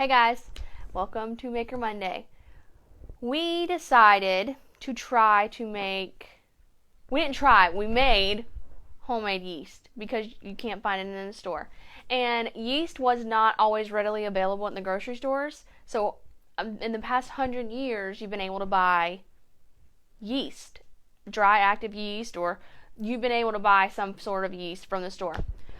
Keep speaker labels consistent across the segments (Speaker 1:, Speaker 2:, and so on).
Speaker 1: Hey guys, welcome to Maker Monday. We decided to we made homemade yeast because you can't find it in the store. And yeast was not always readily available in the grocery stores. So in the past 100 years, you've been able to buy yeast, dry active yeast, or you've been able to buy some sort of yeast from the store.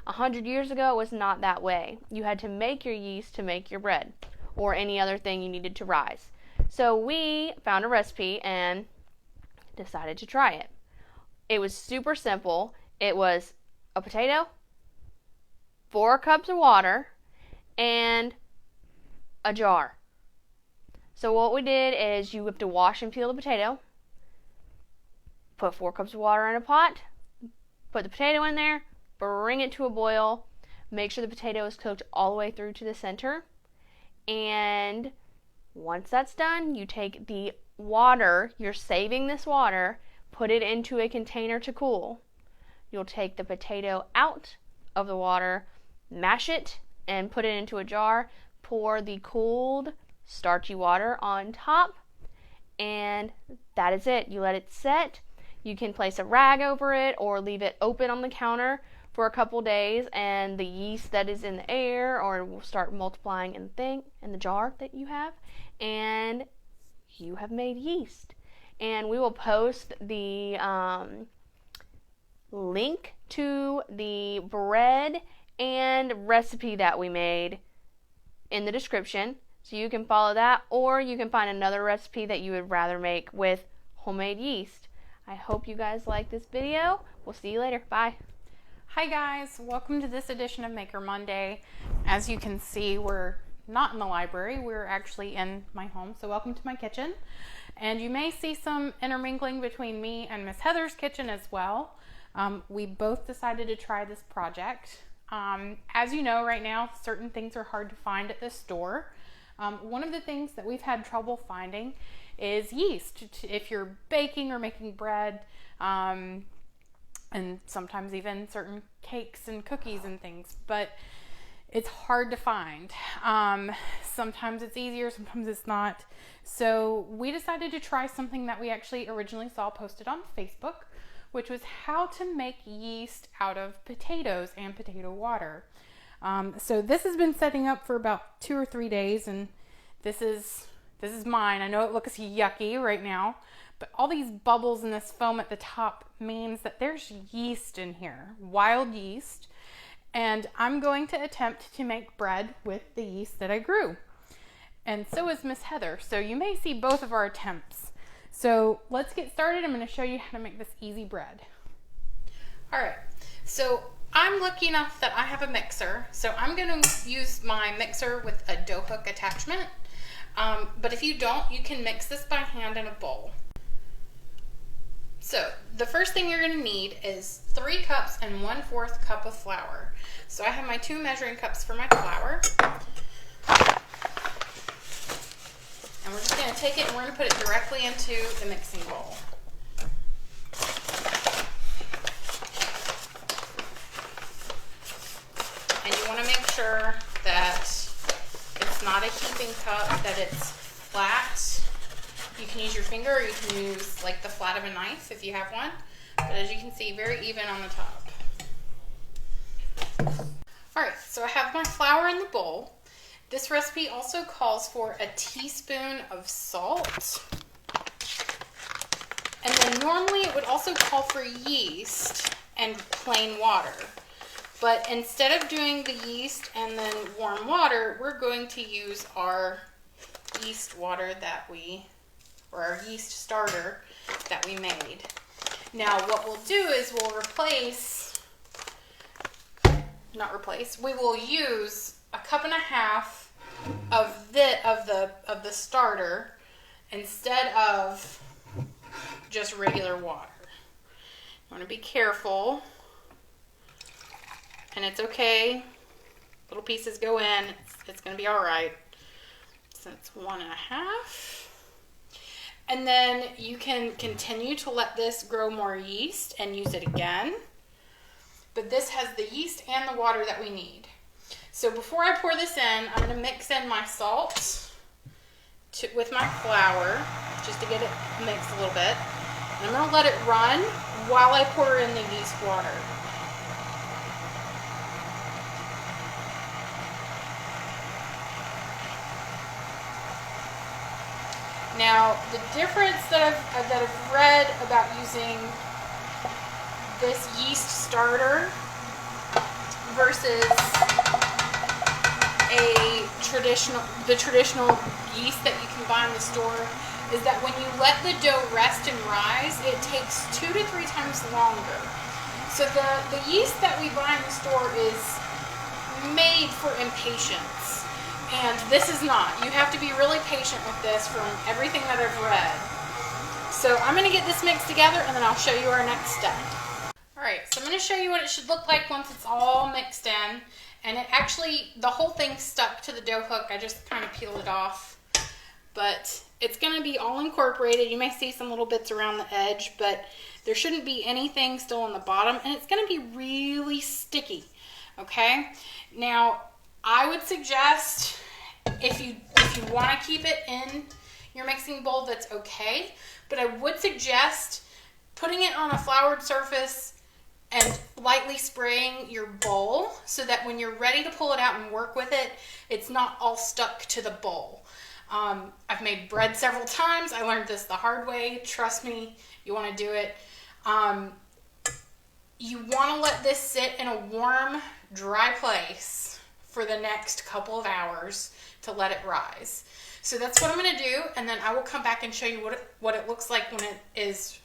Speaker 1: 100 years ago, it was not that way. You had to make your yeast to make your bread or any other thing you needed to rise. So we found a recipe and decided to try it. It was super simple. It was a potato, 4 cups of water, and a jar. So what we did is you have to wash and peel the potato, put 4 cups of water in a pot, put the potato in there, bring it to a boil, make sure the potato is cooked all the way through to the center, and once that's done, you take the water, you're saving this water, put it into a container to cool. You'll take the potato out of the water, mash it, and put it into a jar, pour the cooled, starchy water on top, and that is it. You let it set. You can place a rag over it or leave it open on the counter for a couple days, and the yeast that is in the air will start multiplying in the jar that you have, and you have made yeast. And we will post the link to the bread and recipe that we made in the description, so you can follow that, or you can find another recipe that you would rather make with homemade yeast. I hope you guys like this video. We'll see you later. Bye.
Speaker 2: Hi guys, welcome to this edition of Maker Monday. As you can see, we're not in the library, we're actually in my home, so welcome to my kitchen. And you may see some intermingling between me and Miss Heather's kitchen as well. We both decided to try this project. As you know, right now, certain things are hard to find at the store. One of the things that we've had trouble finding is yeast. If you're baking or making bread, and sometimes even certain cakes and cookies and things, but it's hard to find. Sometimes it's easier, sometimes it's not. So we decided to try something that we actually originally saw posted on Facebook, which was how to make yeast out of potatoes and potato water. So this has been setting up for about 2 or 3 days, and this is mine. I know it looks yucky right now, but all these bubbles and this foam at the top means that there's yeast in here, wild yeast, and I'm going to attempt to make bread with the yeast that I grew. And so is Miss Heather, so you may see both of our attempts. So let's get started. I'm going to show you how to make this easy bread. All right, so I'm lucky enough that I have a mixer, so I'm going to use my mixer with a dough hook attachment. But if you don't, you can mix this by hand in a bowl. So the first thing you're going to need is 3 cups and 1/4 cup of flour. So I have my 2 measuring cups for my flour. And we're just going to take it and we're going to put it directly into the mixing bowl. And you want to make sure that it's not a heaping cup, that it's flat. You can use your finger or you can use like the flat of a knife if you have one. But as you can see, very even on the top. Alright, so I have my flour in the bowl. This recipe also calls for a teaspoon of salt. And then normally it would also call for yeast and plain water. But instead of doing the yeast and then warm water, we're going to use our yeast water or our yeast starter that we made. Now what we'll do is we will use 1.5 cups of the starter instead of just regular water. You want to be careful, and it's okay. Little pieces go in. It's going to be all right. So it's 1.5. And then you can continue to let this grow more yeast and use it again. But this has the yeast and the water that we need. So before I pour this in, I'm going to mix in my salt with my flour just to get it mixed a little bit. And I'm going to let it run while I pour in the yeast water. Now, the difference that I've read about using this yeast starter versus the traditional yeast that you can buy in the store is that when you let the dough rest and rise, it takes 2 to 3 times longer. So the yeast that we buy in the store is made for impatience. And this is not. You have to be really patient with this from everything that I've read. So I'm going to get this mixed together and then I'll show you our next step. Alright, so I'm going to show you what it should look like once it's all mixed in. And it actually, the whole thing stuck to the dough hook. I just kind of peeled it off. But it's going to be all incorporated. You may see some little bits around the edge, but there shouldn't be anything still on the bottom. And it's going to be really sticky. Okay? Now, I would suggest if you want to keep it in your mixing bowl, that's okay. But I would suggest putting it on a floured surface and lightly spraying your bowl so that when you're ready to pull it out and work with it, it's not all stuck to the bowl. I've made bread several times. I learned this the hard way. Trust me, you want to do it. You want to let this sit in a warm, dry place for the next couple of hours to let it rise. So that's what I'm going to do, and then I will come back and show you what it looks like when it is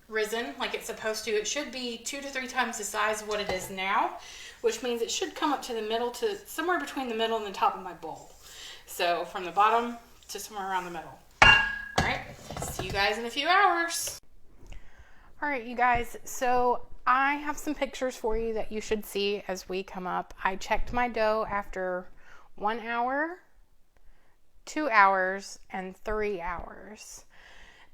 Speaker 2: risen like it's supposed to. It should be 2 to 3 times the size of what it is now, which means it should come up to the middle, to somewhere between the middle and the top of my bowl. So from the bottom to somewhere around the middle. Alright, see you guys in a few hours. Alright, you guys, so I have some pictures for you that you should see as we come up. I checked my dough after 1 hour, 2 hours, and 3 hours.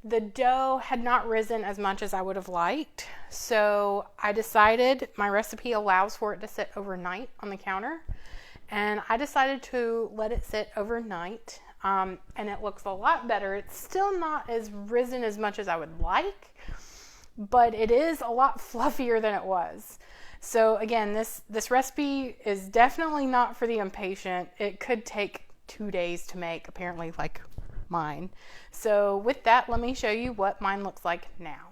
Speaker 2: The dough had not risen as much as I would have liked, so I decided my recipe allows for it to sit overnight on the counter, and I decided to let it sit overnight, and it looks a lot better. It's still not as risen as much as I would like, but it is a lot fluffier than it was. So again, this recipe is definitely not for the impatient. It could take 2 days to make, apparently, like mine. So with that, let me show you what mine looks like now.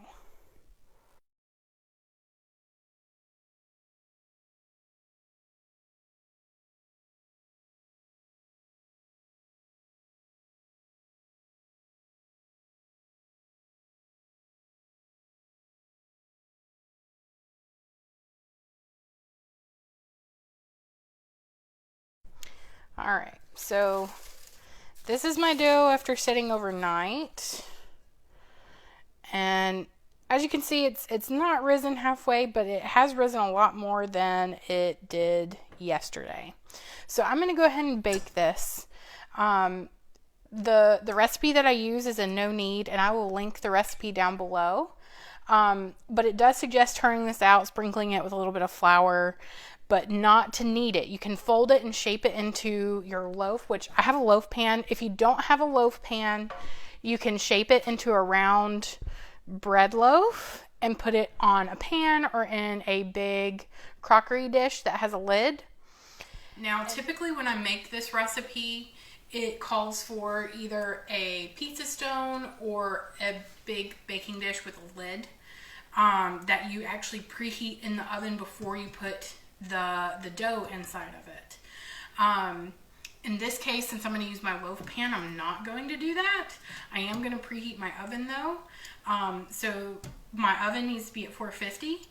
Speaker 2: All right, so this is my dough after sitting overnight. And as you can see, it's not risen halfway, but it has risen a lot more than it did yesterday. So I'm going to go ahead and bake this. The recipe that I use is a no knead, and I will link the recipe down below. But it does suggest turning this out, sprinkling it with a little bit of flour, but not to knead it. You can fold it and shape it into your loaf, which I have a loaf pan. If you don't have a loaf pan, you can shape it into a round bread loaf and put it on a pan or in a big crockery dish that has a lid. Now, typically when I make this recipe, it calls for either a pizza stone or a big baking dish with a lid that you actually preheat in the oven before you put the dough inside of it. In this case, since I'm going to use my loaf pan, I'm not going to do that. I am going to preheat my oven though. So my oven needs to be at 450.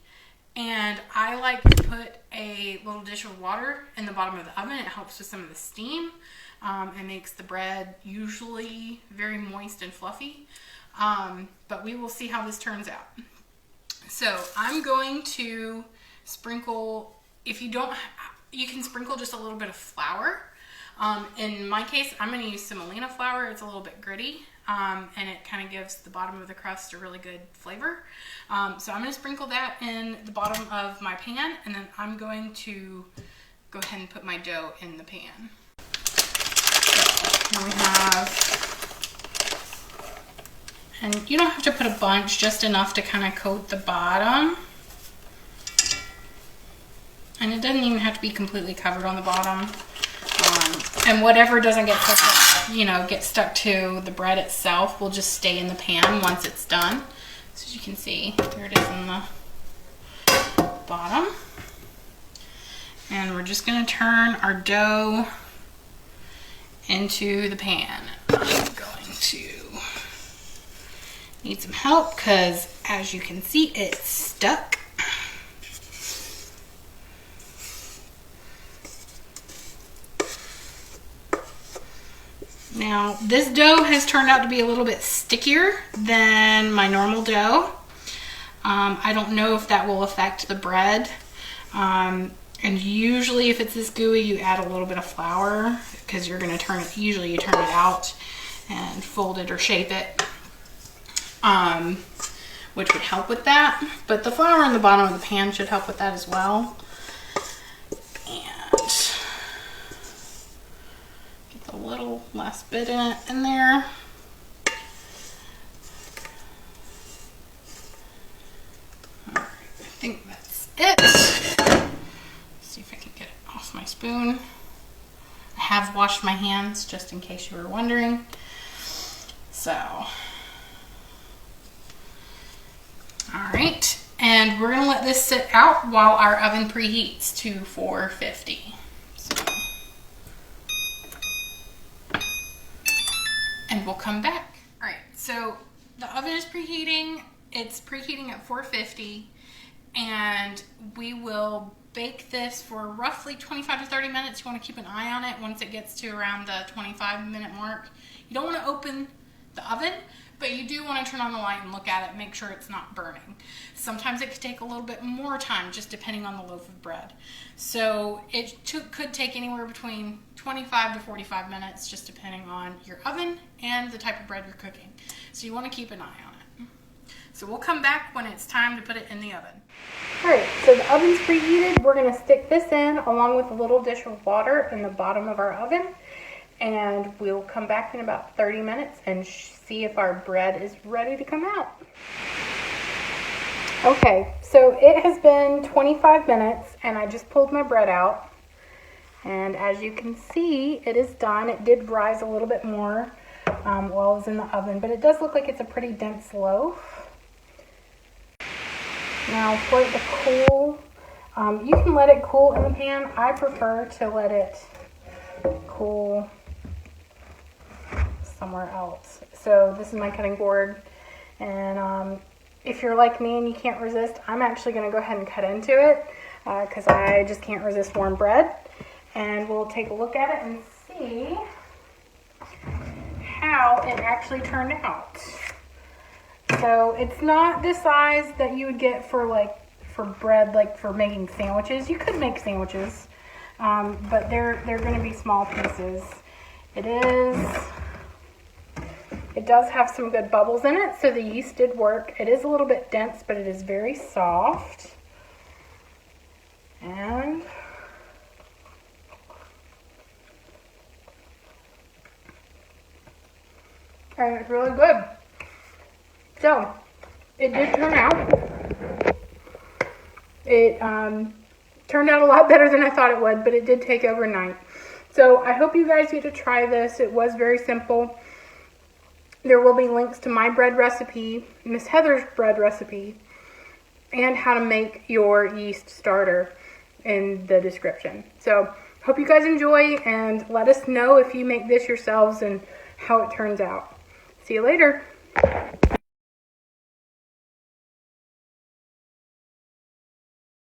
Speaker 2: And I like to put a little dish of water in the bottom of the oven. It helps with some of the steam. It makes the bread usually very moist and fluffy. But we will see how this turns out. So I'm going to sprinkle, if you don't, you can sprinkle just a little bit of flour. In my case, I'm going to use semolina flour. It's a little bit gritty, and it kind of gives the bottom of the crust a really good flavor. So I'm going to sprinkle that in the bottom of my pan, and then I'm going to go ahead and put my dough in the pan. So here we have, and you don't have to put a bunch, just enough to kind of coat the bottom. And it doesn't even have to be completely covered on the bottom. And whatever doesn't get stuck, get stuck to the bread itself will just stay in the pan once it's done. So as you can see, there it is in the bottom. And we're just going to turn our dough into the pan. I'm going to need some help because as you can see, it's stuck. Now, this dough has turned out to be a little bit stickier than my normal dough. I don't know if that will affect the bread. And usually if it's this gooey, you add a little bit of flour because you're going to turn it, usually you turn it out and fold it or shape it, which would help with that. But the flour in the bottom of the pan should help with that as well. And get a little last bit in there. All right, I think that's it. See if I can get it off my spoon. I have washed my hands just in case you were wondering. So, all right, and we're gonna let this sit out while our oven preheats to 450. And we'll come back. All right, so the oven is preheating. It's preheating at 450, and we will bake this for roughly 25 to 30 minutes. You want to keep an eye on it once it gets to around the 25-minute mark. You don't want to open the oven, but you do want to turn on the light and look at it, make sure it's not burning. Sometimes it could take a little bit more time, just depending on the loaf of bread. So it could take anywhere between 25 to 45 minutes, just depending on your oven and the type of bread you're cooking. So you want to keep an eye on it. So we'll come back when it's time to put it in the oven. All right, so the oven's preheated. We're going to stick this in along with a little dish of water in the bottom of our oven, and we'll come back in about 30 minutes and see if our bread is ready to come out. Okay, so it has been 25 minutes and I just pulled my bread out, and as you can see, it is done. It did rise a little bit more while it was in the oven, but it does look like it's a pretty dense loaf. Now for it to cool, you can let it cool in the pan. I prefer to let it cool somewhere else. So this is my cutting board, and if you're like me and you can't resist, I'm actually going to go ahead and cut into it because I just can't resist warm bread. And we'll take a look at it and see how it actually turned out. So it's not the size that you would get for bread, like for making sandwiches. You could make sandwiches, but they're going to be small pieces. It does have some good bubbles in it, so the yeast did work. It is a little bit dense, but it is very soft. And it's really good. So, it did turn out. It turned out a lot better than I thought it would, but it did take overnight. So, I hope you guys get to try this. It was very simple. There will be links to my bread recipe, Miss Heather's bread recipe, and how to make your yeast starter in the description. So, hope you guys enjoy, and let us know if you make this yourselves and how it turns out. See you later.